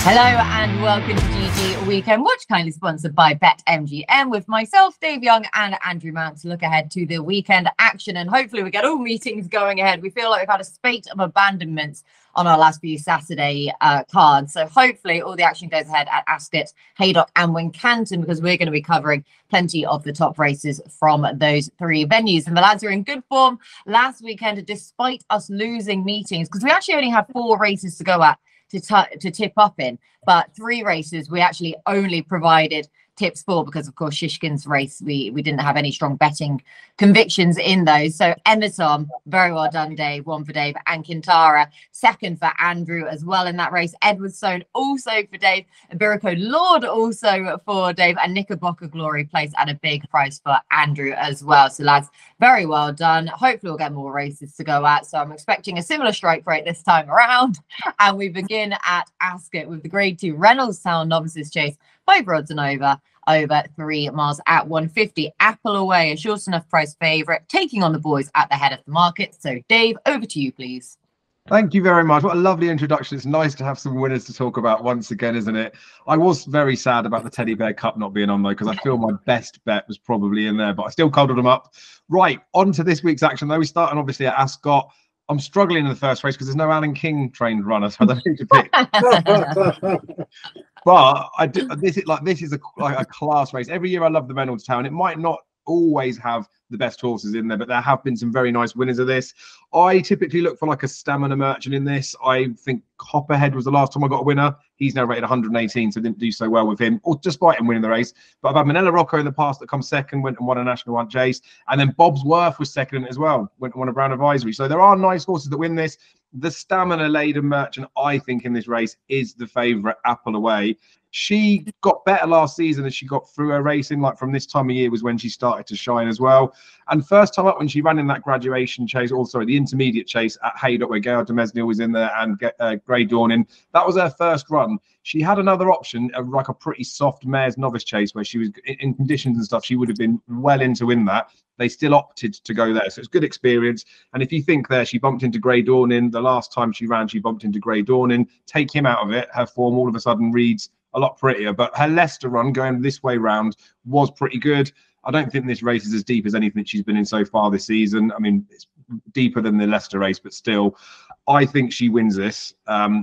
Hello and welcome to GG Weekend Watch, kindly sponsored by BetMGM, with myself, Dave Young, and Andrew Mount to look ahead to the weekend action. And hopefully we get all meetings going ahead. We feel like we've had a spate of abandonments on our last few Saturday cards. So hopefully all the action goes ahead at Ascot, Haydock and Wincanton, because we're going to be covering plenty of the top races from those three venues. And the lads are in good form last weekend, despite us losing meetings, because we actually only had 4 races to go at to tip up in, but 3 races we actually only provided tips for, because of course Shishkin's race we didn't have any strong betting convictions in those. So Emerson, very well done Dave, 1 for Dave, and Kintara 2nd for Andrew as well in that race. Edwardstone also for Dave, Iberico Lord also for Dave, and Knickerbocker Glory placed at a big price for Andrew as well. So lads, very well done. Hopefully we'll get more races to go at, so I'm expecting a similar strike rate this time around. And we begin at Ascot with the Grade 2 Reynoldstown Novices Chase, 5 rods and over 3 miles at 150. Apple Away, a short enough price favourite, taking on the boys at the head of the market. So Dave, over to you, please. Thank you very much. What a lovely introduction. It's nice to have some winners to talk about once again, isn't it? I was very sad about the Teddy Bear Cup not being on, though, because I feel my best bet was probably in there, but I still cuddled them up. Right, on to this week's action, though. We starting obviously at Ascot. I'm struggling in the first race because there's no Alan King trained runner, so I don't need to pick. But this is a class race. Every year I love the Reynoldstown. It might not always have the best horses in there, but there have been some very nice winners of this. I typically look for like a stamina merchant in this. I think Copperhead was the last time I got a winner. He's now rated 118, so didn't do so well with him, or despite him winning the race. But I've had Manila Rocco in the past that comes second, went and won a National Hunt Chase. And then Bob's Worth was second as well, went and won a Brown Advisory. So there are nice horses that win this. The stamina-laden merchant, I think, in this race is the favourite, Apple Away. She got better last season as she got through her racing. Like from this time of year was when she started to shine as well. And first time up when she ran in that graduation chase, or sorry, the intermediate chase at Haydock, where Gail Demesnil was in there and Grey Dawning. That was her first run. She had another option, like a pretty soft mare's novice chase, where she was in conditions and stuff. She would have been well in to win that. They still opted to go there. So it's good experience. And if you think there, she bumped into Grey Dawning. The last time she ran, she bumped into Grey Dawning. Take him out of it. Her form all of a sudden reads a lot prettier. But her Leicester run going this way round was pretty good. I don't think this race is as deep as anything she's been in so far this season. I mean, it's deeper than the Leicester race, but still, I think she wins this.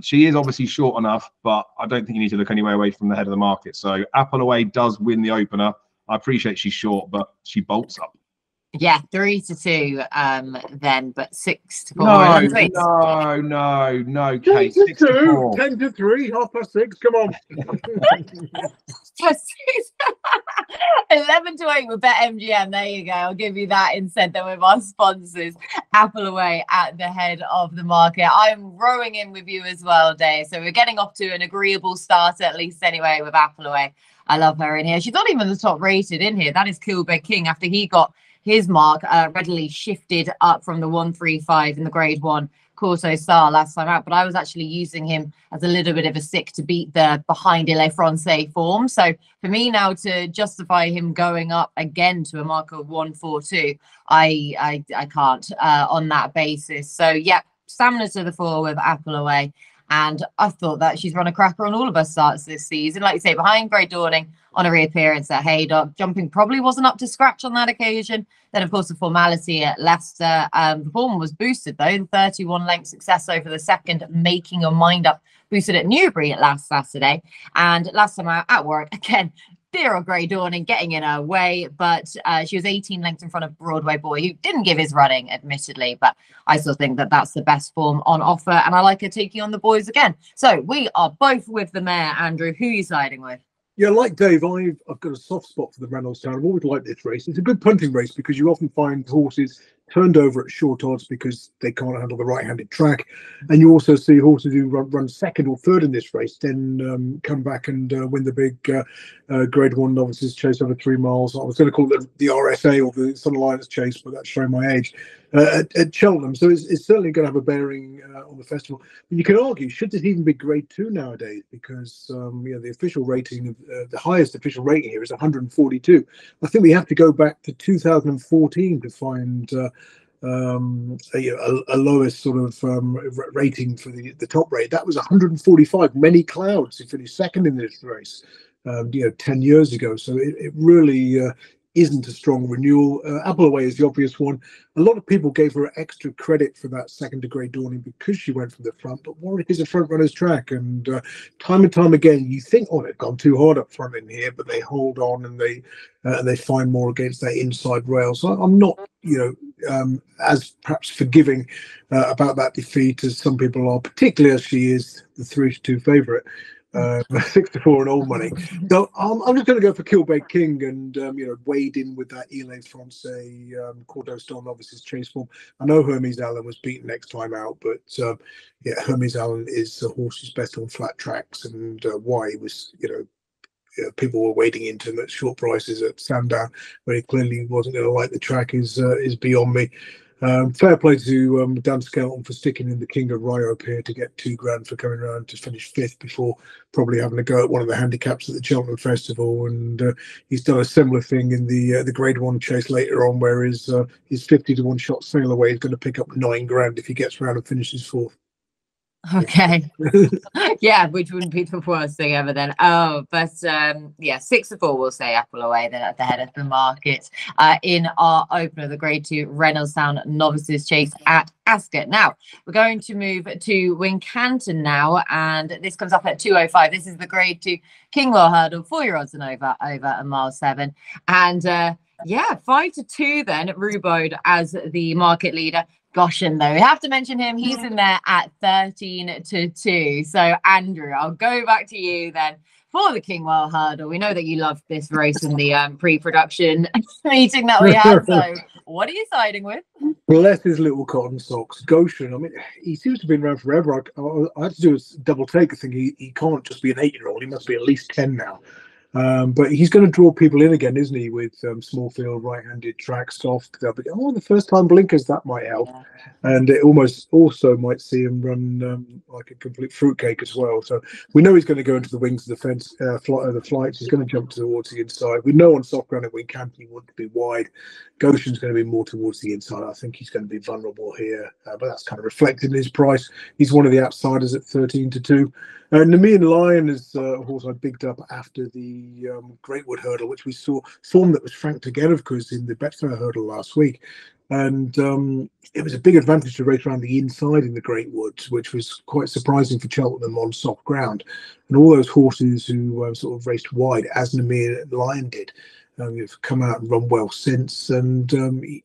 She is obviously short enough, but I don't think you need to look anywhere away from the head of the market. So Apple Away does win the opener. I appreciate she's short, but she bolts up. Yeah, 3-2 then, but 6-4. No, Kate. 10-2, 10-3, 6:30. Come on. 11-8 with BetMGM. There you go. I'll give you that instead then with our sponsors. Apple Away at the head of the market. I'm rowing in with you as well, Dave. So we're getting off to an agreeable start, at least anyway, with Apple Away. I love her in here. She's not even the top rated in here. That is Kilbeg King, after he got his mark readily shifted up from the 135 in the Grade 1 Corso Star last time out. But I was actually using him as a little bit of a stick to beat the behind Le Francais form. So for me now to justify him going up again to a mark of 142, I can't on that basis. So yeah, stamina to the fore with Apple Away. And I thought that she's run a cracker on all of her starts this season. Like you say, behind Grey Dawning on a reappearance at Haydock. Jumping probably wasn't up to scratch on that occasion. Then, of course, the formality at Leicester. The form was boosted, though. The 31-length success over the second, making your mind up. Boosted at Newbury last Saturday. And last time out at Warwick, again, dear old Grey Dawning getting in her way, but she was 18 lengths in front of Broadway Boy, who didn't give his running, admittedly, but I still think that that's the best form on offer, and I like her taking on the boys again. So we are both with the mare, Andrew. Who are you siding with? Yeah, like Dave, I've got a soft spot for the Reynoldstown. I've always liked this race. It's a good punting race because you often find horses turned over at short odds because they can't handle the right-handed track. And you also see horses who run second or third in this race, then come back and win the big Grade 1 Novices Chase over 3 miles. I was going to call it the RSA or the Sun Alliance Chase, but that's showing my age, at Cheltenham. So it's certainly going to have a bearing on the festival. But you can argue, should this even be Grade 2 nowadays? Because the official rating, the highest official rating here is 142. I think we have to go back to 2014 to find a lowest sort of rating for the top rate. That was 145. Many Clouds who finished second in this race, 10 years ago. So it really isn't a strong renewal. Appleway is the obvious one. A lot of people gave her extra credit for that second to Grey Dawning because she went from the front, but Warwick is a front runner's track, and time again you think, oh, they've gone too hard up front in here, but they hold on and they find more against that inside rail. So I'm not as perhaps forgiving about that defeat as some people are, particularly as she is the 3-2 favourite. 6-4 and old money. So I'm just going to go for Kilbeg King and wade in with that Ile Francais Cordeaux Star Novices chase form. I know Hermes Allen was beaten next time out, but Hermes Allen is a horse who's best on flat tracks, and why he was people were wading into him at short prices at Sandown, where he clearly wasn't going to like the track is beyond me. Fair play to Dan Skelton for sticking in the King of Rio up here to get $2,000 for coming around to finish 5th before probably having a go at one of the handicaps at the Cheltenham Festival. And he's done a similar thing in the Grade 1 chase later on, where his 50-to-1 shot sail away is going to pick up $9,000 if he gets around and finishes 4th. Okay. Yeah, which wouldn't be the worst thing ever then. Oh, but 6-4 we'll say Appleway then at the head of the market in our opener, the Grade 2 Reynolds Town Novices Chase at Ascot. Now we're going to move to Wincanton now, and this comes up at 2:05. This is the Grade 2 Kingwell Hurdle, 4-year-olds and over a mile 7, and 5-2 then Rubaud as the market leader. Goshen, though, we have to mention him. He's in there at 13-2. So, Andrew, I'll go back to you then for the Kingwell Hurdle. We know that you loved this race in the pre-production meeting that we had. So, what are you siding with? Bless his little cotton socks. Goshen, I mean, he seems to have been around forever. I had to do a double take. I think he can't just be an 8-year-old. He must be at least 10 now. But he's going to draw people in again, isn't he, with small field, right-handed track, soft. The first time blinkers, that might help. And it almost also might see him run like a complete fruitcake as well. So we know he's going to go into the wings of the fence, the flights. He's going to jump towards the inside. We know on soft ground that Wincanton he wants to be wide. Goshen's going to be more towards the inside. I think he's going to be vulnerable here, but that's kind of reflected in his price. He's one of the outsiders at 13-2. Neamean Lion is a horse I bigged up after the Greatwood Hurdle, which we saw form that was Frank together, of course, in the Betfair Hurdle last week. And it was a big advantage to race around the inside in the Greatwood, which was quite surprising for Cheltenham on soft ground. And all those horses who sort of raced wide, as Neamean Lion did, have come out and run well since. And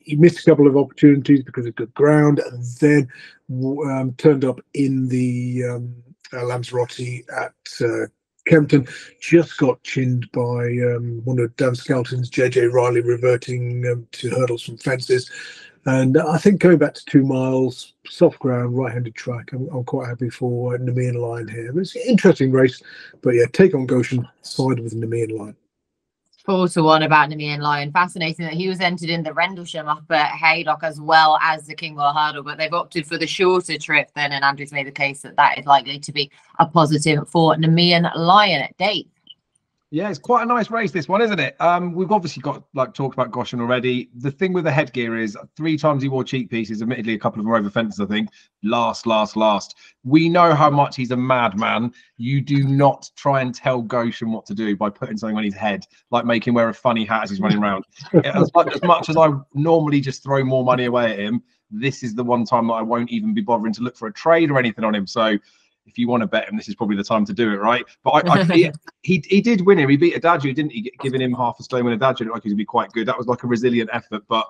he missed a couple of opportunities because of good ground, and then turned up in the Lanzarote at Kempton, just got chinned by one of Dan Skelton's, JJ Riley, reverting to hurdles from fences. And I think going back to 2 miles, soft ground, right-handed track, I'm quite happy for Neamean Lion here. It's an interesting race, but yeah, take on Goshen, side with Neamean Lion. 4-1 about Neamean Lion. Fascinating that he was entered in the Rendlesham up at Haydock as well as the Kingwell Hurdle, but they've opted for the shorter trip then, and Andrew's made the case that is likely to be a positive for Neamean Lion at Dave. Yeah, it's quite a nice race, this one, isn't it? We've obviously got talked about Goshen already. The thing with the headgear is 3 times he wore cheek pieces. Admittedly, a couple of them were over fences, I think. Last. We know how much he's a madman. You do not try and tell Goshen what to do by putting something on his head, like make him wear a funny hat as he's running around. As much as I normally just throw more money away at him, this is the one time that I won't even be bothering to look for a trade or anything on him. So if you want to bet him, this is probably the time to do it, right? But he did win him. He beat Adagio, didn't he? Giving him half a stone when Adagio looked like he would be quite good. That was like a resilient effort, but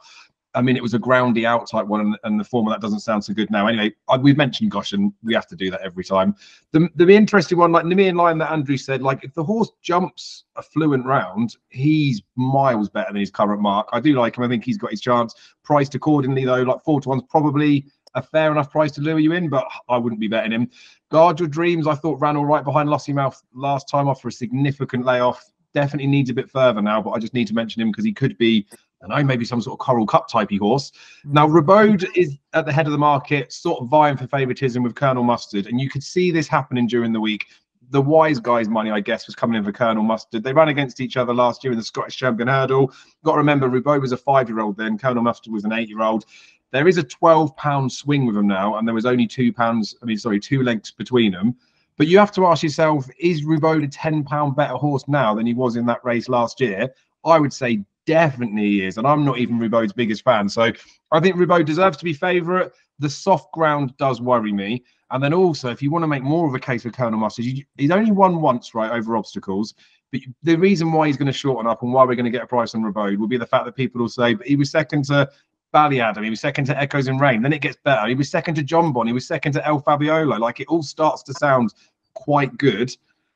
I mean, it was a groundy out type one, and the form of that doesn't sound so good now. Anyway, we've mentioned Goshen. We have to do that every time. The interesting one, like Neamean Lion that Andrew said, like if the horse jumps a fluent round, he's miles better than his current mark. I do like him. I think he's got his chance. Priced accordingly, though, like 4-1's probably a fair enough price to lure you in, but I wouldn't be betting him. Guard Your Dreams, I thought ran all right behind Lossiemouth last time after a significant layoff. Definitely needs a bit further now, but I just need to mention him because he could be, I don't know, maybe some sort of Coral Cup typey horse. Now, Rubaud is at the head of the market, sort of vying for favouritism with Colonel Mustard, and you could see this happening during the week. The wise guy's money, I guess, was coming in for Colonel Mustard. They ran against each other last year in the Scottish Champion Hurdle. Got to remember, Rubaud was a 5-year-old then. Colonel Mustard was an 8-year-old. There is a £12 swing with him now, and there was only £2 lengths between them. But you have to ask yourself, is Rubaud a £10 better horse now than he was in that race last year? I would say definitely he is, and I'm not even Rubaud's biggest fan. So I think Rubaud deserves to be favourite. The soft ground does worry me. And then also, if you want to make more of a case for Colonel Mustard, he's only won once, right, over obstacles. But the reason why he's going to shorten up and why we're going to get a price on Rubaud will be the fact that people will say, but he was second to Ballyadam, he was second to Echoes in Rain, then it gets better. He was second to John Bon, he was second to El Fabiolo. Like, it all starts to sound quite good.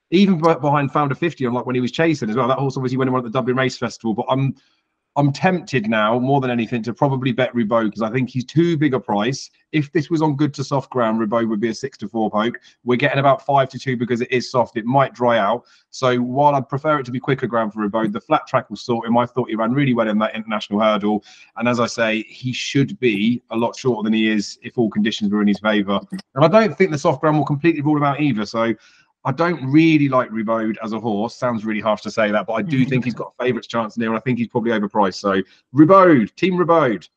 Even behind Founder 50, like when he was chasing as well. That horse obviously went and won at the Dublin Race Festival, but I'm tempted now more than anything to probably bet Rubaud because I think he's too big a price. If this was on good to soft ground, Rubaud would be a 6-4 poke. We're getting about 5-2 because it is soft. It might dry out. So while I'd prefer it to be quicker ground for Rubaud, the flat track will sort him. I thought he ran really well in that international hurdle. And as I say, he should be a lot shorter than he is if all conditions were in his favour. And I don't think the soft ground will completely rule him out either. So I don't really like Rubaud as a horse. Sounds really harsh to say that, but I do think he's got a favourites chance in here, and I think he's probably overpriced. So Rubaud, Team Rubaud.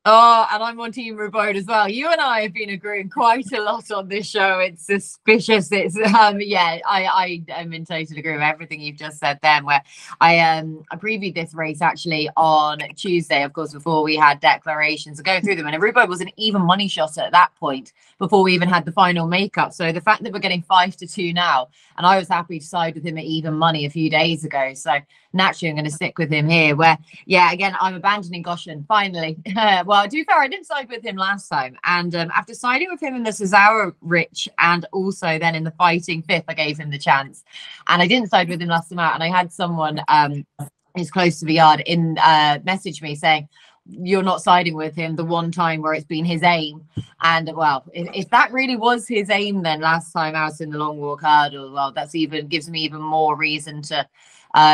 Oh, and I'm on Team Rubaud as well. You and I have been agreeing quite a lot on this show. It's suspicious. It's yeah, I am in total agreement with everything you've just said then. Where I previewed this race actually on Tuesday, of course, before we had declarations, going through them, and Rubaud was an even money shot at that point before we even had the final makeup. So the fact that we're getting 5-2 now, and I was happy to side with him at even money a few days ago. So naturally, I'm going to stick with him here. Where yeah, again, I'm abandoning Goshen finally. Well, to be fair, I didn't side with him last time. And after siding with him in the Cesaro Rich and also then in the Fighting Fifth, I gave him the chance. And I didn't side with him last time out. And I had someone who's close to the yard message me saying, you're not siding with him the one time where it's been his aim. And well, if that really was his aim then last time out in the Long Walk Hurdle, well, that's gives me even more reason to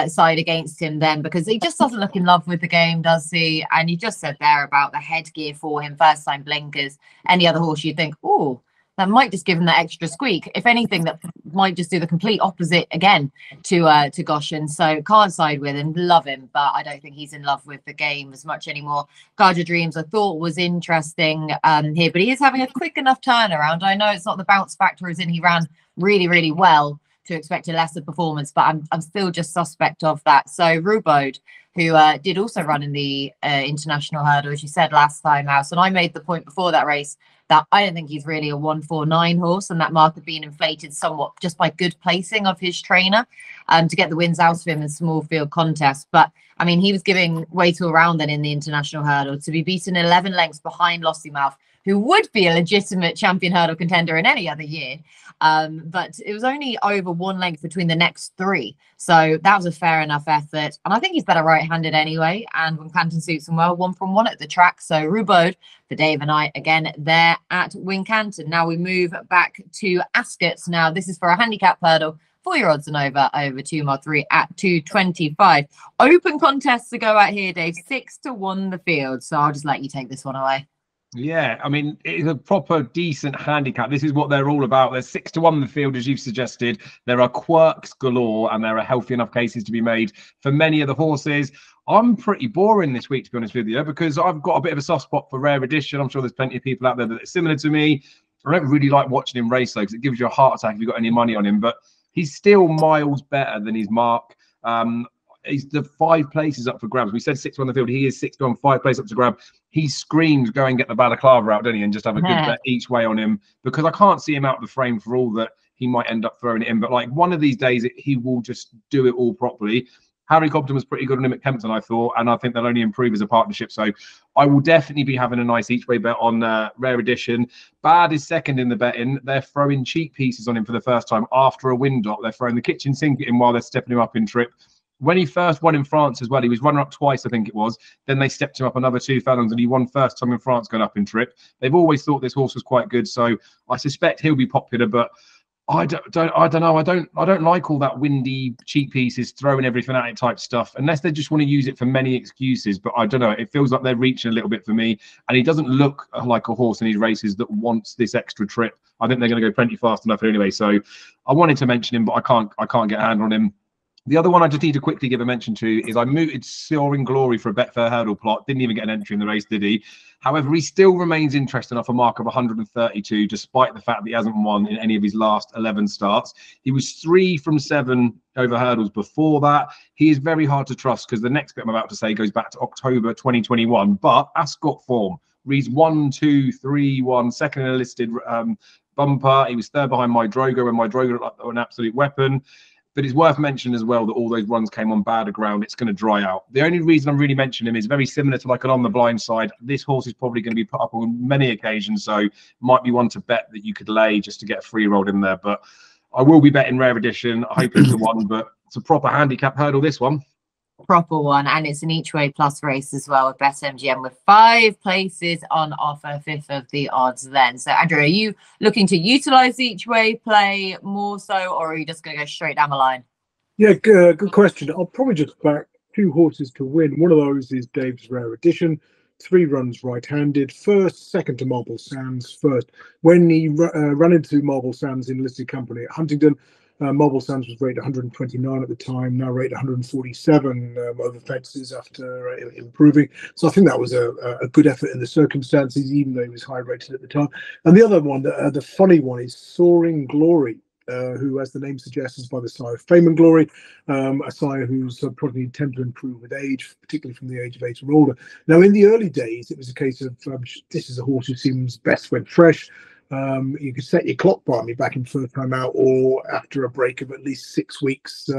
side against him then, because he just doesn't look in love with the game, does he? And you just said there about the headgear for him, first time blinkers. Any other horse you'd think, oh, that might just give him that extra squeak. If anything, that might just do the complete opposite again to Goshen. So can't side with him, love him, but I don't think he's in love with the game as much anymore. Carja Dreams I thought was interesting here, but he is having a quick enough turnaround. I know it's not the bounce factor as in he ran really, really well to expect a lesser performance, but I'm still just suspect of that. So Rubaud, who did also run in the international hurdle, as you said last time out, and I made the point before that race that I don't think he's really a 149 horse, and that mark had been inflated somewhat just by good placing of his trainer to get the wins out of him in small field contests. But I mean, he was giving way to around then in the international hurdle to be beaten 11 lengths behind Lossiemouth, who would be a legitimate champion hurdle contender in any other year. But it was only over 1 length between the next 3. So that was a fair enough effort. And I think he's better right-handed anyway. And Wincanton suits him well, 1 from 1 at the track. So Rubaud for Dave and I, again, there at Wincanton. Now we move back to Ascot. Now this is for a handicap hurdle. 4-year odds and over 2 mile 3 at 225. Open contests to go out here, Dave. 6-1 the field. So I'll just let you take this one away. Yeah, I mean, it's a proper decent handicap. This is what they're all about. There's 6-1 in the field, as you've suggested. There are quirks galore, and there are healthy enough cases to be made for many of the horses. I'm pretty boring this week, to be honest with you, because I've got a bit of a soft spot for Rare Edition. I'm sure there's plenty of people out there that are similar to me. I don't really like watching him race, though, because it gives you a heart attack if you've got any money on him. But he's still miles better than his mark. He's the 5 places up for grabs. We said 6-1 the field. He is 6-1, 5 places up to grab. He screams, go and get the balaclava out, doesn't he? And just have a good bet each way on him, because I can't see him out of the frame for all that he might end up throwing it in. But like one of these days, he will just do it all properly. Harry Cobden was pretty good on him at Kempton, I thought, and I think they'll only improve as a partnership. So I will definitely be having a nice each way bet on Rare Edition. Bad is second in the betting. They're throwing cheap pieces on him for the first time after a win dot. They're throwing the kitchen sink at him while they're stepping him up in trip. When he first won in France as well, he was runner-up twice, I think it was. Then they stepped him up another 2 furlongs, and he won first time in France going up in trip. They've always thought this horse was quite good, so I suspect he'll be popular. But I don't know. I don't like all that windy, cheap pieces, throwing everything at it type stuff, unless they just want to use it for many excuses. But I don't know. It feels like they're reaching a little bit for me, and he doesn't look like a horse in his races that wants this extra trip. I think they're going to go plenty fast enough anyway. So I wanted to mention him, but I can't get a hand on him. The other one I just need to quickly give a mention to is I mooted Soaring Glory for a Betfair hurdle plot. Didn't even get an entry in the race, did he? However, he still remains interesting off a mark of 132, despite the fact that he hasn't won in any of his last 11 starts. He was 3 from 7 over hurdles before that. He is very hard to trust because the next bit I'm about to say goes back to October 2021. But Ascot form reads 1, 2, 3, 1, second in a listed bumper. He was third behind My Drogo when My Drogo looked like an absolute weapon. But it's worth mentioning as well that all those runs came on bad ground. It's going to dry out. The only reason I'm really mentioning him is very similar to like an On the Blind side. This horse is probably going to be put up on many occasions, so might be one to bet that you could lay just to get a free roll in there. But I will be betting rare edition. I hope it's the one, but it's a proper handicap hurdle, this one. Proper one, and it's an each way plus race as well with BetMGM with 5 places on offer, fifth of the odds then. So Andrew, are you looking to utilize the each way play more so, or are you just going to go straight down the line? Yeah, good question. I'll probably just back 2 horses to win. One of those is Dave's Rare Edition, 3 runs right-handed, first, second to Marble Sands first. When he ran into Marble Sands in listed company at Huntingdon, Marble Sands was rated 129 at the time, now rated 147 over fences after improving. So I think that was a good effort in the circumstances, even though he was high rated at the time. And the other one, the funny one, is Soaring Glory, who, as the name suggests, is by the sire of Fame and Glory, a sire who's probably tend to improve with age, particularly from the age of 8 or older. Now, in the early days, it was a case of this is a horse who seems best when fresh. You could set your clock by me back in first time out, or after a break of at least 6 weeks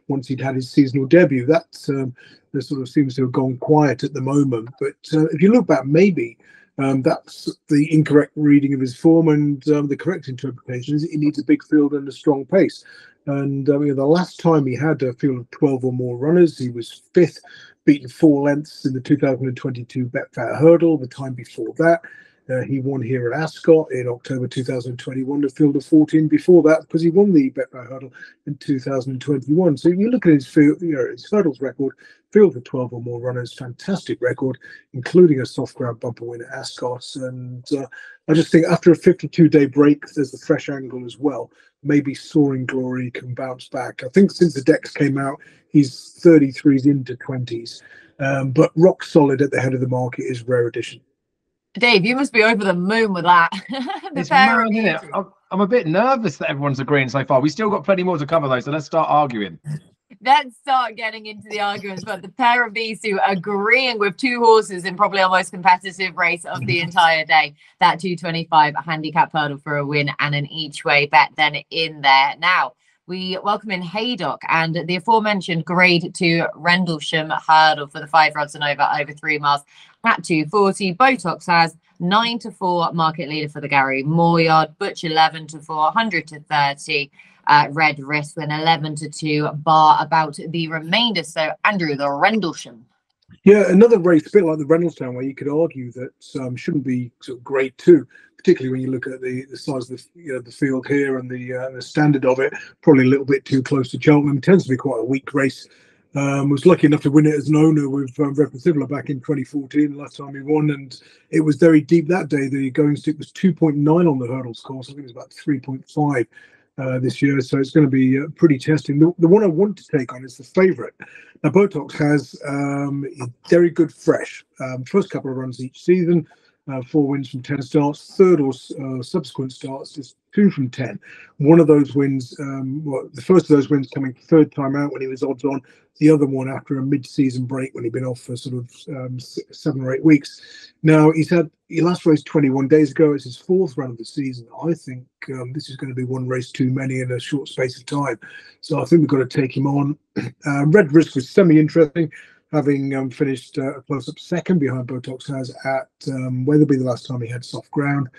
once he'd had his seasonal debut. That sort of seems to have gone quiet at the moment. But if you look back, maybe that's the incorrect reading of his form, and the correct interpretation is he needs a big field and a strong pace. And the last time he had a field of 12 or more runners, he was 5th, beaten 4 lengths in the 2022 Betfair Hurdle. The time before that, he won here at Ascot in October 2021, a field of 14 before that, because he won the Betfair Hurdle in 2021. So if you look at his field, his hurdles record, field of 12 or more runners, fantastic record, including a soft ground bumper win at Ascot. And I just think after a 52-day break, there's the fresh angle as well. Maybe Soaring Glory can bounce back. I think since the decks came out, he's 33s into 20s. But rock solid at the head of the market is Rare Edition. Dave, you must be over the moon with that. It's mad, isn't it? I'm a bit nervous that everyone's agreeing so far. We still got plenty more to cover though, so let's start arguing. Let's start getting into the arguments. But the pair of these two agreeing with 2 horses in probably our most competitive race of the entire day. That 225 handicap hurdle for a win and an each way bet then in there. Now, we welcome in Haydock and the aforementioned grade 2 Rendlesham hurdle for the 5 rods and over 3 miles at 240. Botox has 9-4 market leader for the Gary Mooryard. Butch 11-4, 100 to 30. Red Wrist with 11-2 bar about the remainder. So Andrew, the Rendlesham. Yeah, another race, a bit like the Reynoldsdown, where you could argue that shouldn't be sort of grade 2, particularly when you look at the size of the field here and the standard of it. Probably a little bit too close to Cheltenham. It tends to be quite a weak race. Was lucky enough to win it as an owner with Reverend Sibler back in 2014, last time he won, and it was very deep that day. The going stick was 2.9 on the hurdles course. I think it was about 3.5 this year, so it's going to be pretty testing. The one I want to take on is the favourite. Now, Botox has very good fresh. First couple of runs each season, 4 wins from 10 starts. Third or subsequent starts is 2 from 10. One of those wins, the first of those wins coming third time out when he was odds on. The other one after a mid-season break when he'd been off for sort of 7 or 8 weeks. Now, he last raced 21 days ago. It's his 4th run of the season. I think this is going to be one race too many in a short space of time. So I think we've got to take him on. Red Risk was semi-interesting, having finished a close-up second behind Botox has at Weatherby the last time he had soft ground.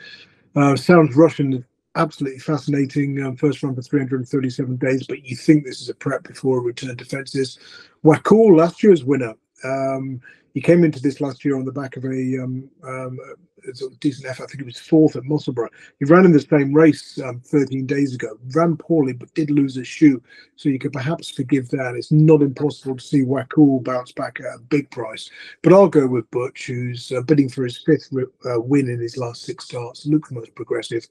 Sounds Russian, absolutely fascinating. First run for 337 days, but you think this is a prep before a return to fences. Wakul, last year's winner. He came into this last year on the back of a sort of decent effort. I think he was 4th at Musselburgh. He ran in the same race 13 days ago. Ran poorly, but did lose a shoe. So you could perhaps forgive that. It's not impossible to see Wakul bounce back at a big price. But I'll go with Butch, who's bidding for his 5th win in his last 6 starts. Looks the most progressive.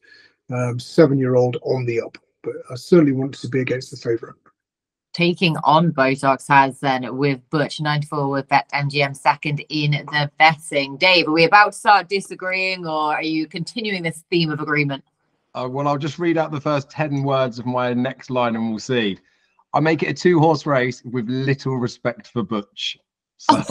7-year-old on the up. But I certainly want to be against the favourite. taking on Botox has then with Butch 94 with BetMGM second in the betting. Dave, are we about to start disagreeing, or are you continuing this theme of agreement? Well, I'll just read out the first 10 words of my next line and we'll see. I make it a 2-horse race with little respect for Butch. So,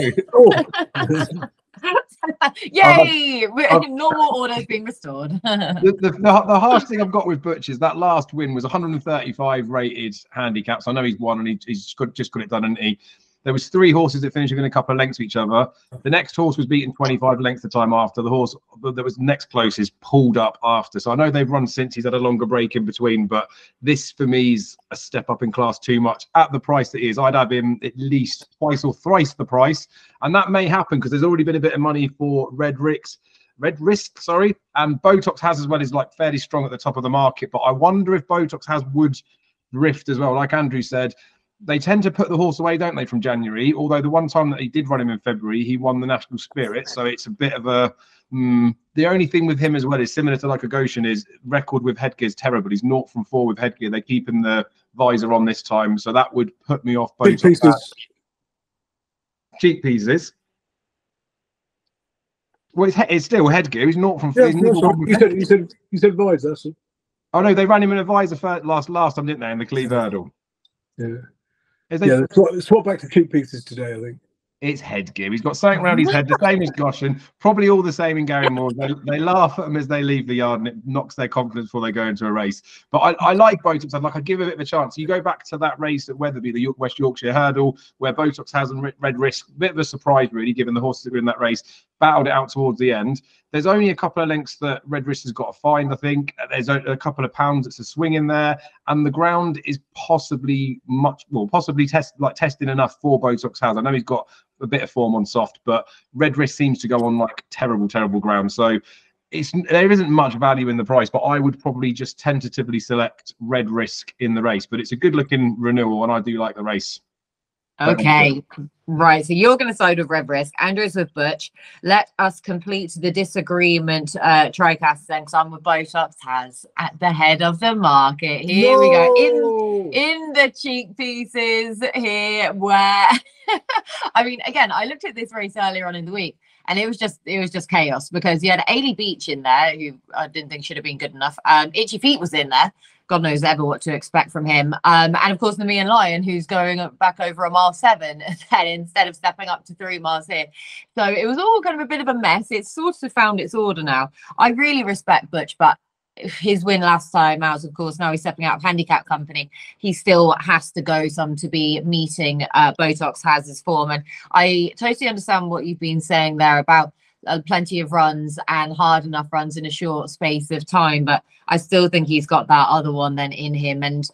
Yay! Normal order has been restored. the harsh thing I've got with Butch is that last win was 135 rated handicaps. I know he's won and he's just got it done, and there was 3 horses that finished within a couple of lengths of each other. The next horse was beaten 25 lengths the time after. The horse that was next closest pulled up after. So I know they've run since. He's had a longer break in between, but this for me is a step up in class too much. At the price that he is, I'd have him at least twice or thrice the price. And that may happen because there's already been a bit of money for Red Risk, and Botox has as well is like fairly strong at the top of the market. But I wonder if Botox has would drift as well. Like Andrew said, they tend to put the horse away, don't they, from January? Although the one time that he did run him in February, he won the National Spirit. So it's a bit of a... the only thing with him as well is similar to like a Goshen is record with headgear is terrible. He's 0 from 4 with headgear. They keep him the visor on this time. So that would put me off Botox. Cheap pieces. Well, it's still headgear. He's 0 from 4. Yeah, you said visor. Oh, no, they ran him in a visor last time, didn't they, in the Cleve Hurdle? Yeah. Swap back to cheap pieces today, I think. It's headgear. He's got something around his head, the same as Goshen, probably all the same in Gary Moore. They laugh at him as they leave the yard and it knocks their confidence before they go into a race. But I like Botox. I'd give a bit of a chance. You go back to that race at Wetherby, the West Yorkshire Hurdle, where Botox has and Red Risk, a bit of a surprise really, given the horses that were in that race, battled it out towards the end. There's only a couple of lengths that Red Risk has got to find, I think. There's a couple of pounds that's a swing in there, and the ground is possibly testing enough for Botox has. I know he's got a bit of form on soft, but Red Risk seems to go on like terrible ground. So there isn't much value in the price, but I would probably just tentatively select Red Risk in the race. But it's a good looking renewal, and I do like the race. Okay, right. So you're going to side with Red Risk. Andrew's with Butch. Let us complete the disagreement tricast then, because I'm with Botox has at the head of the market. Here we go. In the cheek pieces here, where I mean, again, I looked at this race earlier on in the week, and it was just chaos because you had Ailey Beach in there, who I didn't think should have been good enough. Itchy Feet was in there. God knows ever what to expect from him. And of course, Neamean Lion, who's going back over a mile 7 then instead of stepping up to 3 miles here. So it was all kind of a bit of a mess. It's sort of found its order now. I really respect Butch, but his win last time out, of course, now he's stepping out of handicap company. He still has to go some to be meeting Botox has his form. And I totally understand what you've been saying there about plenty of runs and hard enough runs in a short space of time, but I still think he's got that other one then in him. And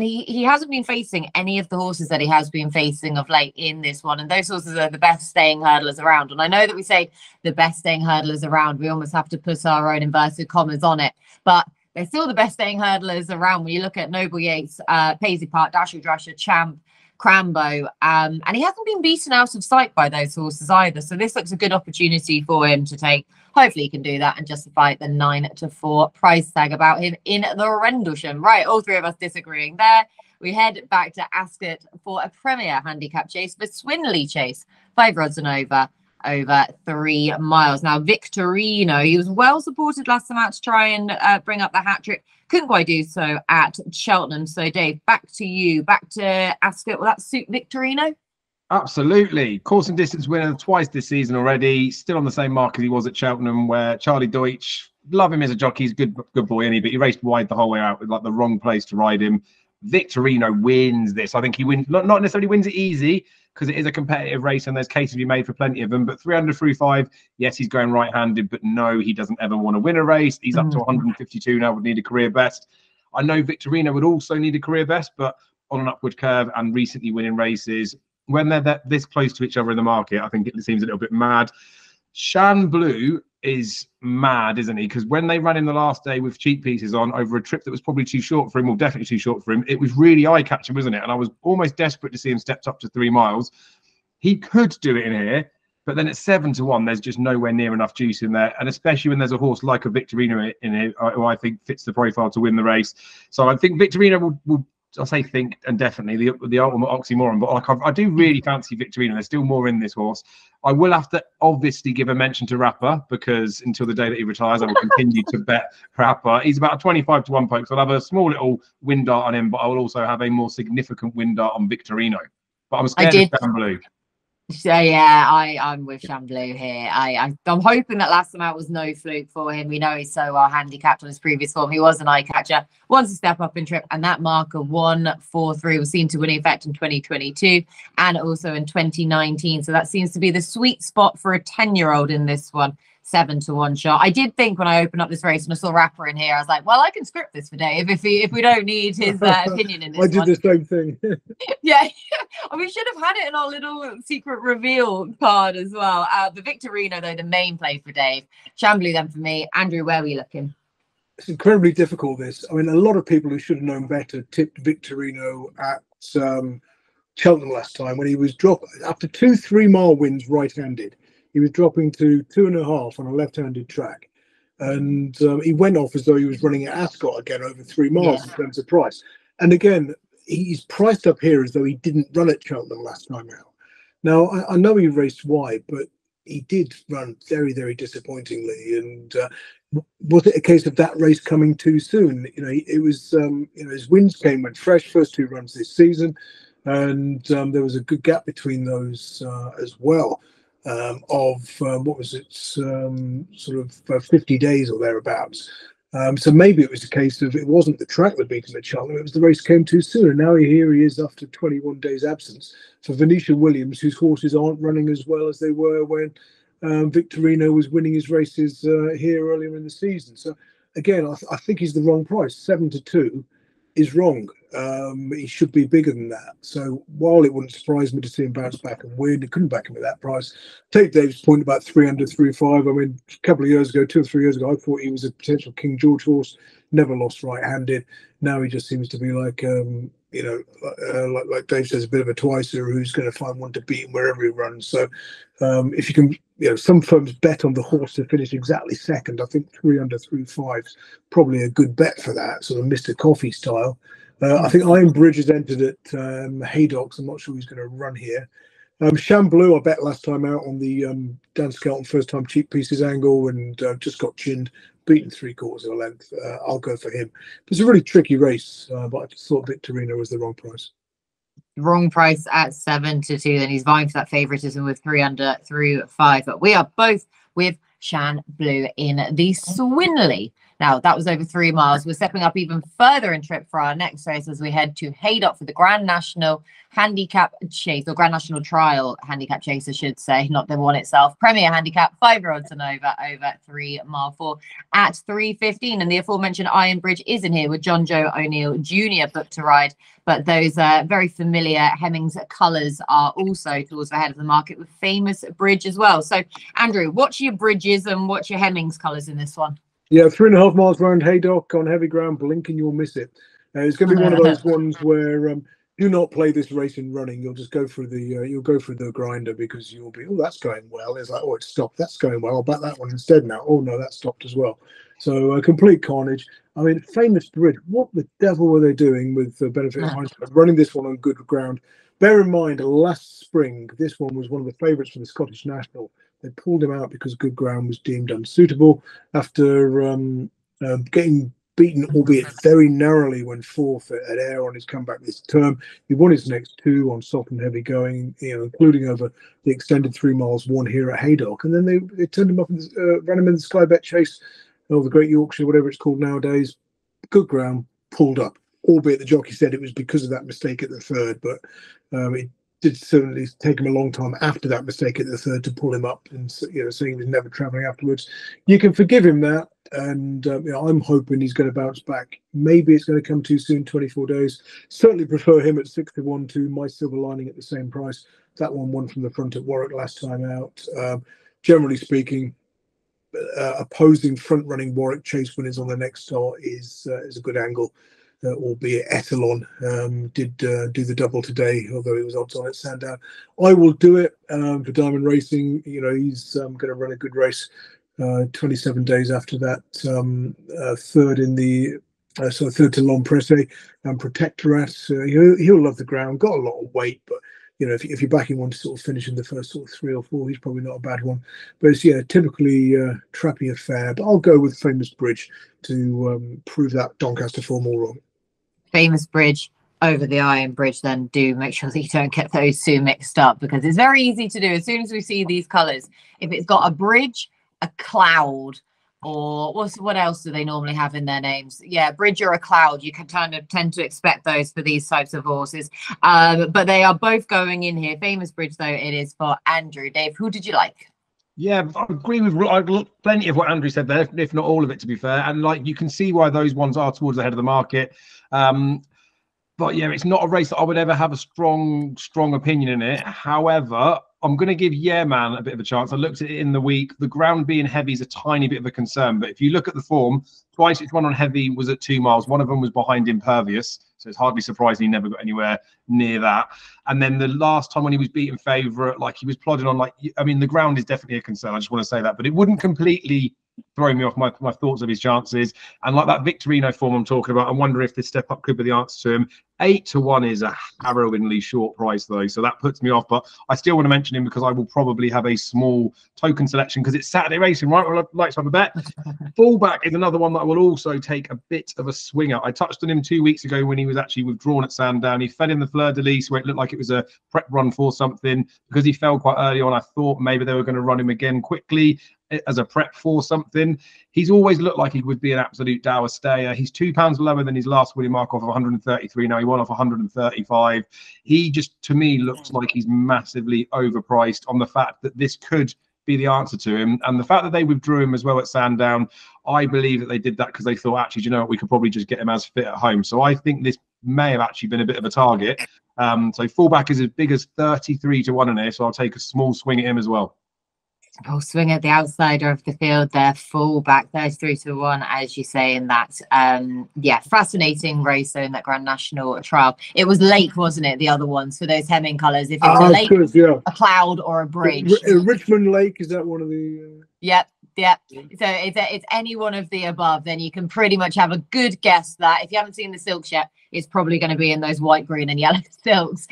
he hasn't been facing any of the horses that he has been facing of late in this one, and those horses are the best staying hurdlers around. And I know that we say the best staying hurdlers around, we almost have to put our own inverted commas on it, but they're still the best staying hurdlers around when you look at Noble Yates, Paisley Park, Dasher Drasher, Champ, Crambo, and he hasn't been beaten out of sight by those horses either. So this looks a good opportunity for him to take. Hopefully he can do that and justify the 9-4 price tag about him in the Rendlesham. Right, all three of us disagreeing there. We head back to Ascot for a premier handicap chase, but Swinley Chase, 5 rods and over 3 miles. Now, Victorino, he was well supported last time out to try and bring up the hat trick. Couldn't quite do so at Cheltenham. So, Dave, back to you. Back to Ascot. Will that suit Victorino? Absolutely. Course and distance winner twice this season already. Still on the same mark as he was at Cheltenham, where Charlie Deutsch, love him as a jockey. He's a good boy, isn't he? But he raced wide the whole way out with like the wrong place to ride him. Victorino wins this. I think he wins, not necessarily wins it easy, because it is a competitive race and there's cases to be made for plenty of them. But 300 through 5, yes, he's going right-handed, but no, he doesn't ever want to win a race. He's up to 152 now, would need a career best. I know Victorino would also need a career best, but on an upward curve and recently winning races, when they're this close to each other in the market, I think it seems a little bit mad. Shan Blue is mad, isn't he? Because when they ran him the last day with cheap pieces on over a trip that was probably too short for him, or definitely too short for him, it was really eye-catching, wasn't it? And I was almost desperate to see him stepped up to 3 miles. He could do it in here, but then at 7-1, there's just nowhere near enough juice in there. And especially when there's a horse like a Victorino in here, who I think fits the profile to win the race. So I think Victorino will I say think and definitely the ultimate oxymoron, but like I do really fancy Victorino. There's still more in this horse. I will have to obviously give a mention to Rapper, because until the day that he retires, I will continue to bet Rapper. He's about a 25 to 1 poke, so I'll have a small little win dart on him, but I will also have a more significant win dart on Victorino. But I'm scared of Shan Blue. So yeah, I'm with Chamblou here. I'm hoping that last time out was no fluke for him. We know he's so well handicapped on his previous form. He was an eye catcher. Wants to step up in trip, and that marker 143 was seen to winning effect in 2022 and also in 2019. So that seems to be the sweet spot for a 10-year-old in this one. 7 to 1 shot. I did think when I opened up this race and I saw Rapper in here, I was like, well, I can script this for Dave if we don't need his opinion in this. I did the same thing. Yeah, we should have had it in our little secret reveal card as well. The Victorino, though, the main play for Dave. Chamblou then for me. Andrew, where were you looking? It's incredibly difficult, this. I mean, a lot of people who should have known better tipped Victorino at Cheltenham last time when he was dropped after 2 3-mile wins right-handed. He was dropping to 2.5 on a left-handed track, and he went off as though he was running at Ascot again over 3 miles in terms of price. And again, he's priced up here as though he didn't run at Cheltenham last time out. Now, I know he raced wide, but he did run very, very disappointingly. And was it a case of that race coming too soon? You know, it was, his wins went fresh, first 2 runs this season, and there was a good gap between those as well. What was it, sort of 50 days or thereabouts. So maybe it was a case of it wasn't the track that beat him at Cheltenham, it was the race came too soon. And now here he is after 21 days absence for Venetia Williams, whose horses aren't running as well as they were when Victorino was winning his races here earlier in the season. So again, I think he's the wrong price. 7 to 2 is wrong. He should be bigger than that. So while it wouldn't surprise me to see him bounce back and win, it couldn't back him at that price. Take Dave's point about 3 under 3.5. I mean, a couple of years ago, 2 or 3 years ago, I thought he was a potential King George horse. Never lost right-handed. Now he just seems to be like, like Dave says, a bit of a twicer who's going to find one to beat him wherever he runs. So if you can, some firms bet on the horse to finish exactly second. I think 3 under 3.5 is probably a good bet for that, sort of Mr. Coffee style. I think Iron Bridge has entered at Haydock. I'm not sure he's going to run here. Chamblou, I bet last time out on the Dan Skelton first time cheap pieces angle and just got chinned, beaten 3/4 of a length. I'll go for him. It's a really tricky race, but I just thought Victorino was the wrong price. Wrong price at 7 to 2. Then he's vying for that favoritism with 3 under 3.5. But we are both with Shan Blue in the Swinley. Now, that was over 3 miles. We're stepping up even further in trip for our next race as we head to Haydock for the Grand National Handicap Chase, or Grand National Trial Handicap Chase, I should say, not the one itself. Premier Handicap, 5-year-olds and over 3 mile 4 at 3:15. And the aforementioned Iron Bridge is in here with John Joe O'Neill Jr. booked to ride. But those very familiar Hemmings colours are also towards the head of the market with Famous Bridge as well. So, Andrew, what's your bridges and what's your Hemmings colours in this one? Yeah, 3.5 miles round Haydock on heavy ground. Blink and you'll miss it. It's going to be one of those ones where do not play this race in running. You'll just go through the grinder because you'll be, oh, that's going well. It's like, oh, it stopped. That's going well. I'll bet that one instead now. Oh no, that stopped as well. So complete carnage. I mean, Famous Bridge. What the devil were they doing with benefit of hindsight, running this one on good ground? Bear in mind, last spring this one was one of the favourites for the Scottish National. They pulled him out because good ground was deemed unsuitable after getting beaten, albeit very narrowly, when 4th at Ayr on his comeback this term. He won his next 2 on soft and heavy going, including over the extended 3 miles 1 here at Haydock. And then they turned him up and ran him in the Sky Bet Chase, or the Great Yorkshire, whatever it's called nowadays. Good ground, pulled up, albeit the jockey said it was because of that mistake at the 3rd, but it did certainly take him a long time after that mistake at the 3rd to pull him up, and saying he was never travelling afterwards. You can forgive him that, and I'm hoping he's going to bounce back. Maybe it's going to come too soon, 24 days. Certainly prefer him at 6 to 1 to My Silver Lining at the same price. That one won from the front at Warwick last time out. Generally speaking, opposing front-running Warwick Chase winners on the next start is a good angle. Albeit Etalon did do the double today, although it was odds on at Sandown. I will do it for Diamond Racing. He's going to run a good race 27 days after that 3rd in the So third to L'Homme Presse and Protectorat. He'll love the ground. Got a lot of weight, but if you're backing one to sort of finish in the first sort of 3 or 4, he's probably not a bad one. But it's typically trappy affair. But I'll go with Famous Bridge to prove that Doncaster form all wrong. Famous Bridge over the Iron Bridge. Then do make sure that you don't get those two mixed up, because it's very easy to do. As soon as we see these colours, if it's got a bridge, a cloud, or what else do they normally have in their names? Yeah, bridge or a cloud. You can kind of tend to expect those for these types of horses. But they are both going in here. Famous Bridge, though, it is for Andrew. Dave, who did you like? Yeah, I agree with plenty of what Andrew said there, if not all of it, to be fair. And like, you can see why those ones are towards the head of the market. But yeah, it's not a race that I would ever have a strong opinion in it. However, I'm going to give Man a bit of a chance. I looked at it in the week. The ground being heavy is a tiny bit of a concern. But if you look at the form, twice it's run on heavy was at 2 miles. One of them was behind Impervious. So it's hardly surprising he never got anywhere near that. And then the last time when he was beaten favourite, like he was plodding on, the ground is definitely a concern. I just want to say that. But it wouldn't completely throw me off my thoughts of his chances. And like that Victorino form I'm talking about, I wonder if this step up could be the answer to him. 8 to 1 is a harrowingly short price, though. So that puts me off. But I still want to mention him because I will probably have a small token selection because it's Saturday racing, right? Well, I'd like to have a bet. Fullback is another one that I will also take a bit of a swing at. I touched on him 2 weeks ago when he was actually withdrawn at Sandown. He fell in the Fleur-de-Lys where it looked like it was a prep run for something. Because he fell quite early on, I thought maybe they were going to run him again quickly as a prep for something. He's always looked like he would be an absolute dour stayer. He's £2 lower than his last winning mark off of 133. Now he won off 135. He just, to me, looks like he's massively overpriced on the fact that this could be the answer to him. And the fact that they withdrew him as well at Sandown, I believe that they did that because they thought, actually, do you know what, we could probably just get him as fit at home. So I think this may have actually been a bit of a target. So fullback is as big as 33 to 1 in here. So I'll take a small swing at him as well. Oh, swing at the outsider of the field there, fullback 33 to 1, as you say, in that. Fascinating race though in that Grand National trial. It was Lake, wasn't it? The other ones for those Hemming colours. If it's a lake, a cloud, or a bridge. Richmond Lake, is that one of the? Yep. So it's any one of the above. Then you can pretty much have a good guess that if you haven't seen the silks yet, it's probably going to be in those white, green, and yellow silks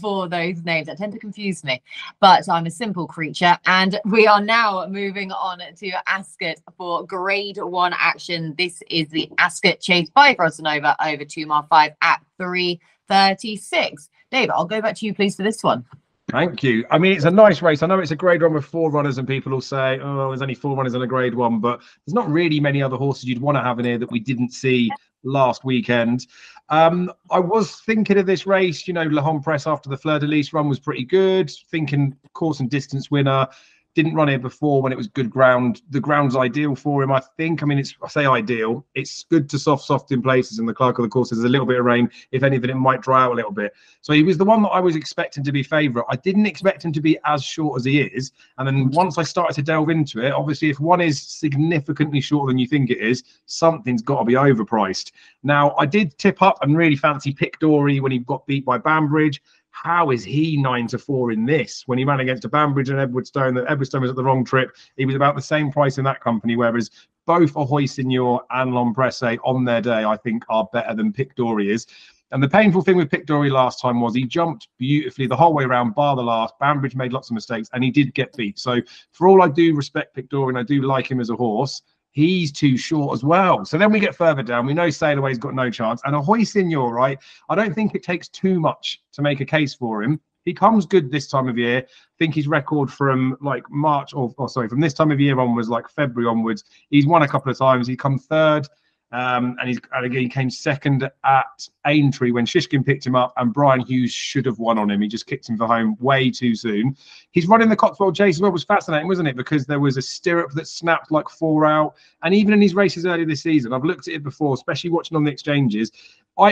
for those names that tend to confuse me. But I'm a simple creature, and we are now moving on to Ascot for Grade 1 action. This is the Ascot Chase 5 rods and over 2 mile 5 at 3:36. Dave, I'll go back to you, please, for this one. Thank you. I mean, it's a nice race. I know it's a grade 1 with 4 runners, and people will say, oh, there's only 4 runners in a grade 1, but there's not really many other horses you'd want to have in here that we didn't see last weekend. I was thinking of this race, L'Homme Presse after the Fleur-de-Lys run was pretty good. Thinking course and distance winner. Didn't run here before when it was good ground. The ground's ideal for him, I think. I mean, I say ideal. It's good to soft in places, and the clerk of the course, there's a little bit of rain. If anything, it might dry out a little bit. So he was the one that I was expecting to be favourite. I didn't expect him to be as short as he is. And then once I started to delve into it, obviously, if one is significantly shorter than you think it is, something's got to be overpriced. Now, I did tip up and really fancy Pic D'Orhy when he got beat by Banbridge. How is he 9 to 4 in this? When he ran against a Banbridge and Edwardstone, that Edwardstone was at the wrong trip. He was about the same price in that company, whereas both Ahoy Senor and L'Homme Presse on their day, I think, are better than Pic D'Orhy is. And the painful thing with Pic D'Orhy last time was he jumped beautifully the whole way around, bar the last. Banbridge made lots of mistakes, and he did get beat. So for all I do respect Pic D'Orhy, and I do like him as a horse, he's too short as well. So then we get further down. We know Sail Away's got no chance. And Ahoy Senor, right? I don't think it takes too much to make a case for him. He comes good this time of year. I think his record from like March, from this time of year onwards, like February onwards, he's won a couple of times. He come third. And again, he came second at Aintree when Shishkin picked him up, and Brian Hughes should have won on him. He just kicked him for home way too soon. He's running the Cotswold Chase as well. Was fascinating, wasn't it? Because there was a stirrup that snapped like 4 out, and even in his races earlier this season, I've looked at it before, especially watching on the exchanges.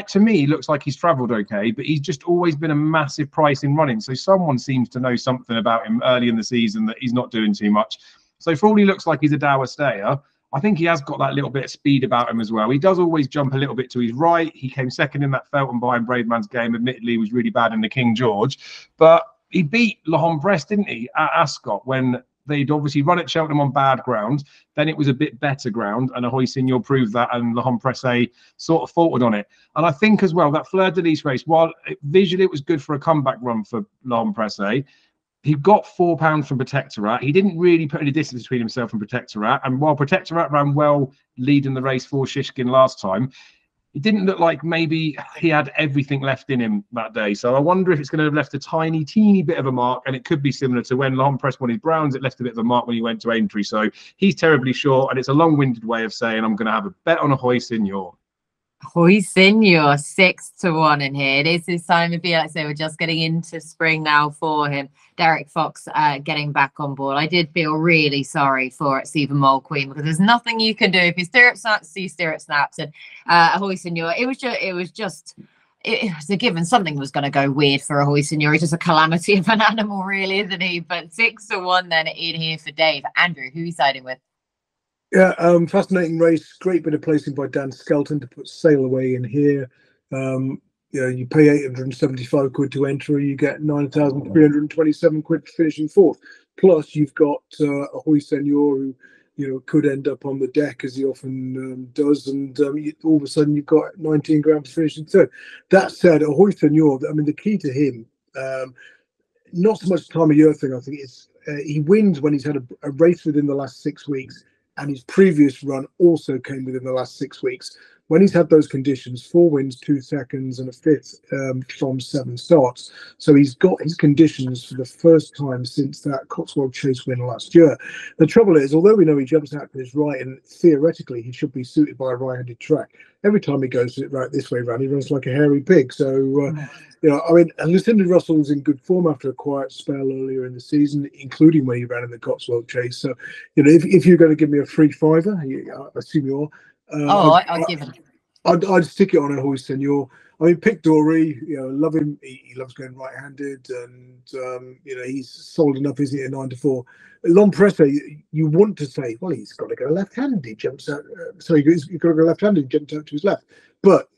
To me, it looks like he's travelled okay, but he's just always been a massive price in running. So someone seems to know something about him early in the season that he's not doing too much. So for all he looks like he's a dour stayer, I think he has got that little bit of speed about him as well. He does always jump a little bit to his right. He came second in that Felton behind Braveman's game. Admittedly, he was really bad in the King George. But he beat L'Homme Presse, didn't he, at Ascot when they'd obviously run at Cheltenham on bad ground. Then it was a bit better ground, and Ahoy Senor proved that, and L'Homme Presse sort of faltered on it. And I think as well, that Fleur de Lis race, while visually it was good for a comeback run for L'Homme Presse, he got £4 from Protectorat. He didn't really put any distance between himself and Protectorat. And while Protectorat ran well leading the race for Shishkin last time, it didn't look like maybe he had everything left in him that day. So I wonder if it's going to have left a teeny bit of a mark. And it could be similar to when L'Homme Presse won his Browns. It left a bit of a mark when he went to Aintree. So he's terribly short. And it's a long-winded way of saying I'm going to have a bet on Ahoy Senor. Ahoy Senor, 6-1 in here. It is his time of year. Like I say, we're just getting into spring now for him. Derek Fox getting back on board. I did feel really sorry for Stephen Mulqueen because there's nothing you can do. If your stirrup snaps, you stirrup snaps. And Ahoy Senor, it was a given something was going to go weird for Ahoy Senor. He's just a calamity of an animal, really, isn't he? But 6-1 then in here for Dave. Andrew, who are you siding with? Yeah, fascinating race. Great bit of placing by Dan Skelton to put Sail Away in here. You pay 875 quid to enter, you get 9,327 quid for finishing fourth. Plus, you've got Ahoy Senor, who could end up on the deck as he often does, and all of a sudden you've got 19 grand for finishing third. That said, Ahoy Senor, I mean, the key to him, not so much time of year thing. I think it's he wins when he's had a race within the last 6 weeks. And his previous run also came within the last 6 weeks. When he's had those conditions, 4 wins, 2 seconds, and a fifth from 7 starts. So he's got his conditions for the first time since that Cotswold Chase win last year. The trouble is, although we know he jumps out to his right, and theoretically he should be suited by a right-handed track, every time he goes right this way round, he runs like a hairy pig. So, Lucinda Russell's in good form after a quiet spell earlier in the season, including when he ran in the Cotswold Chase. So, if you're going to give me a free fiver, I assume you are. I'd give it. I'd stick it on Ahoy Senor. I mean, Pic D'Orhy, love him. He loves going right-handed, and he's solid enough, isn't he, at 9-4. L'Homme Presse, you want to say, well, he's got to go left-handed. He jumps out. He's got to go left-handed. Jumps out to his left, but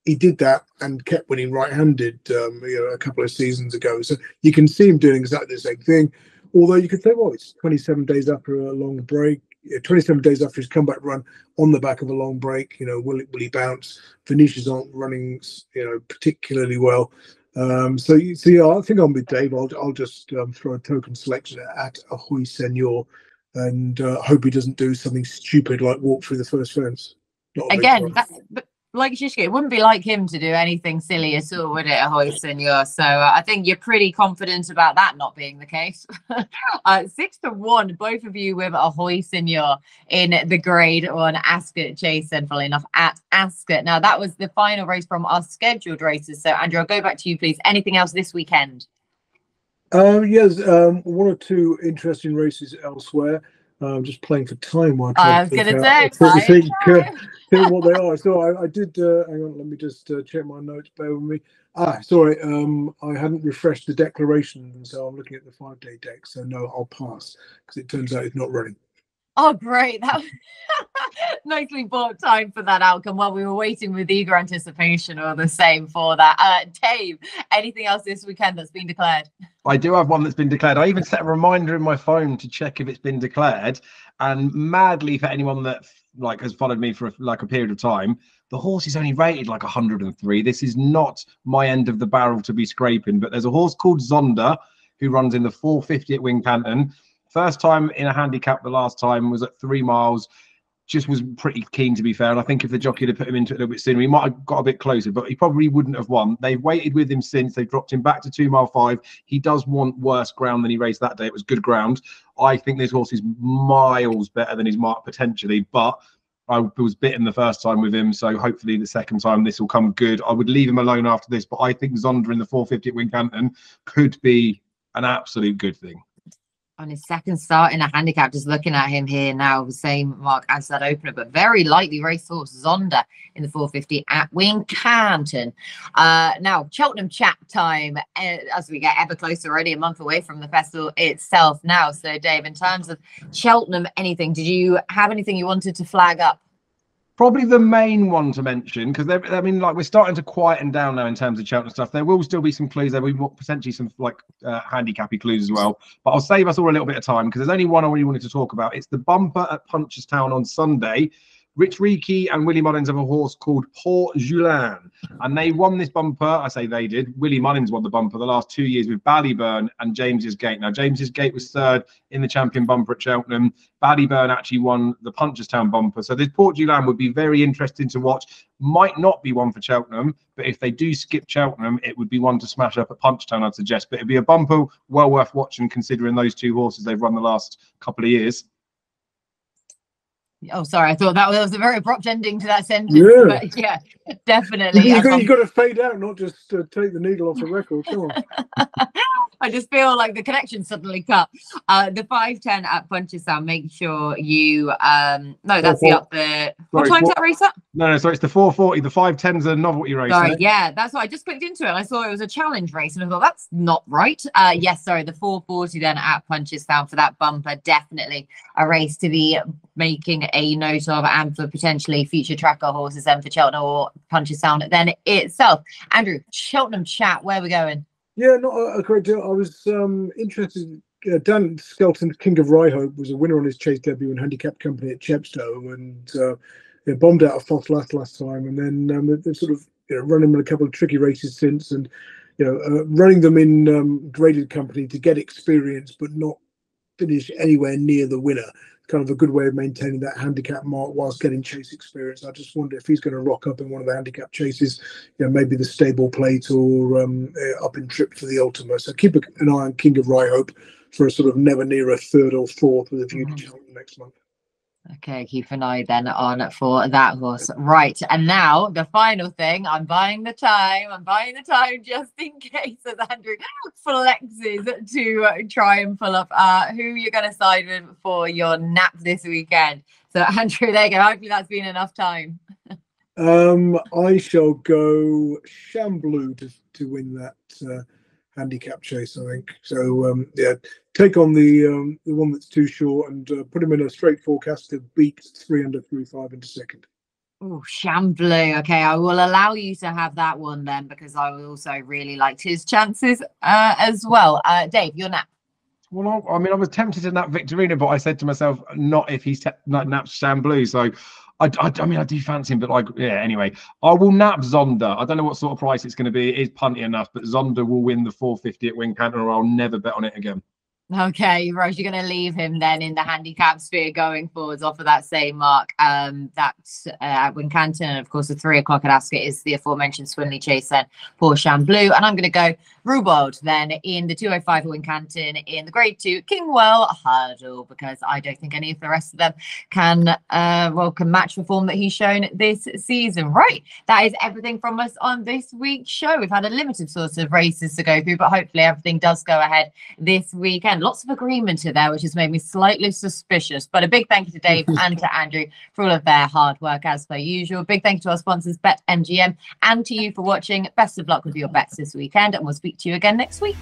he did that and kept winning right-handed a couple of seasons ago. So you can see him doing exactly the same thing. Although you could say, well, it's 27 days after a long break. 27 days after his comeback run on the back of a long break, will he bounce? Venetians aren't running, particularly well. I think I'm with Dave. I'll just throw a token selection at Ahoy Senor and hope he doesn't do something stupid like walk through the first fence. Again, like Shishka, it wouldn't be like him to do anything silly at all, would it, Ahoy Senor? So I think you're pretty confident about that not being the case. 6-1, both of you with Ahoy Senor in the Grade 1 Ascot Chase, and funnily enough, at Ascot. Now, that was the final race from our scheduled races. So, Andrew, I'll go back to you, please. Anything else this weekend? Yes, 1 or 2 interesting races elsewhere. Just playing for time. I was going to think what they are. So I did. Hang on, let me just check my notes. Bear with me. Sorry. I hadn't refreshed the declaration, so I'm looking at the 5-day deck. So no, I'll pass because it turns out it's not running. Oh, great. That nicely bought time for that outcome while we were waiting with eager anticipation or the same for that. Dave, anything else this weekend that's been declared? I do have one that's been declared. I even set a reminder in my phone to check if it's been declared. And madly, for anyone that has followed me for a period of time, the horse is only rated 103. This is not my end of the barrel to be scraping, but there's a horse called Zonda who runs in the 450 at Wincanton. First time in a handicap the last time was at 3 miles. Just was pretty keen, to be fair. And I think if the jockey had put him into it a little bit sooner, he might have got a bit closer, but he probably wouldn't have won. They've waited with him since. They've dropped him back to 2 mile 5. He does want worse ground than he raced that day. It was good ground. I think this horse is miles better than his mark potentially, but I was bitten the first time with him. So hopefully the second time this will come good. I would leave him alone after this, but I think Zonda in the 450 at Wincanton could be an absolute good thing. On his second start in a handicap, just looking at him here now, the same mark as that opener, but very lightly racehorse Zonda in the 450 at Wincanton. Now, Cheltenham chat time as we get ever closer, already a month away from the festival itself now. So, Dave, in terms of Cheltenham, did you have anything you wanted to flag up? Probably the main one to mention, because I mean, like, we're starting to quieten down now in terms of Cheltenham stuff. There will still be some clues. There will be potentially some like handicappy clues as well. But I'll save us all a little bit of time because there's only one I really wanted to talk about. It's the bumper at Punchestown on Sunday. Rich Reekie and Willie Mullins have a horse called Port Julien, and they won this bumper. I say they did. Willie Mullins won the bumper the last 2 years with Ballyburn and James's Gate. Now, James's Gate was third in the champion bumper at Cheltenham. Ballyburn actually won the Punchestown bumper. So this Port Julien would be very interesting to watch. Might not be one for Cheltenham, but if they do skip Cheltenham, it would be one to smash up at Punchestown, I'd suggest. But it'd be a bumper well worth watching, considering those two horses they've run the last couple of years. Oh, sorry. I thought that was a very abrupt ending to that sentence. Yeah. But yeah, definitely. You've got to fade out, not just take the needle off the record. Come on. I just feel like the connection suddenly cut. The 5:10 at Punchestown. Make sure you no, that's the up the. What time's that race up? No, sorry, it's the 4:40. The 5:10's a novelty race. Sorry, yeah, that's why I just clicked into it. I saw it was a challenge race, and I thought that's not right. Yes, sorry, the 4:40 then at Punchestown for that bumper. Definitely a race to be making a note of, and for potentially future tracker horses then for Cheltenham or Punchestown then itself. Andrew, Cheltenham chat, where are we going? Yeah, not a great deal. I was interested. Dan Skelton's King of Ryhope was a winner on his chase debut in handicap company at Chepstow, and bombed out of Foss last time, and then they've sort of run him in a couple of tricky races since, and running them in graded company to get experience, but not finish anywhere near the winner. Kind of a good way of maintaining that handicap mark whilst getting chase experience. I just wonder if he's going to rock up in one of the handicap chases, maybe the stable plate or up in trip for the Ultima. So keep an eye on King of Ryhope for a sort of never near a third or fourth with a view to Cheltenham next month. Okay, keep an eye then on for that horse. Right, and now the final thing. I'm buying the time just in case, as Andrew flexes to try and pull up who you're going to side with for your nap this weekend. So Andrew, there you go. Hopefully that's been enough time. I shall go Shamblu to win that handicap chase, I think. So take on the one that's too short and put him in a straight forecast to beat 3 under 3-5 into second. Oh, Shamblu. Okay, I will allow you to have that one then, because I also really liked his chances as well. Dave, your nap. Well, I mean, I was tempted to nap Victorino, but I said to myself, not if he's naps Shamblu. So I mean, I do fancy him, but anyway, I will nap Zonda. I don't know what sort of price it's going to be. It is punty enough, but Zonda will win the 450 at Wincanton, or I'll never bet on it again. Okay, Rose, you're going to leave him then in the handicap sphere going forwards off of that same mark. That's at Wincanton, and of course the 3 o'clock at Ascot is the aforementioned Swinley Chase then for Shamblu. And I'm going to go Rubaud then in the 205 at Wincanton in the Grade 2 Kingwell Hurdle, because I don't think any of the rest of them can match the form that he's shown this season. Right, that is everything from us on this week's show. We've had a limited sort of races to go through, but hopefully everything does go ahead this weekend. Lots of agreement there, which has made me slightly suspicious. But a big thank you to Dave and to Andrew for all of their hard work as per usual. Big thank you to our sponsors BetMGM, and to you for watching. Best of luck with your bets this weekend, and we'll speak to you again next week.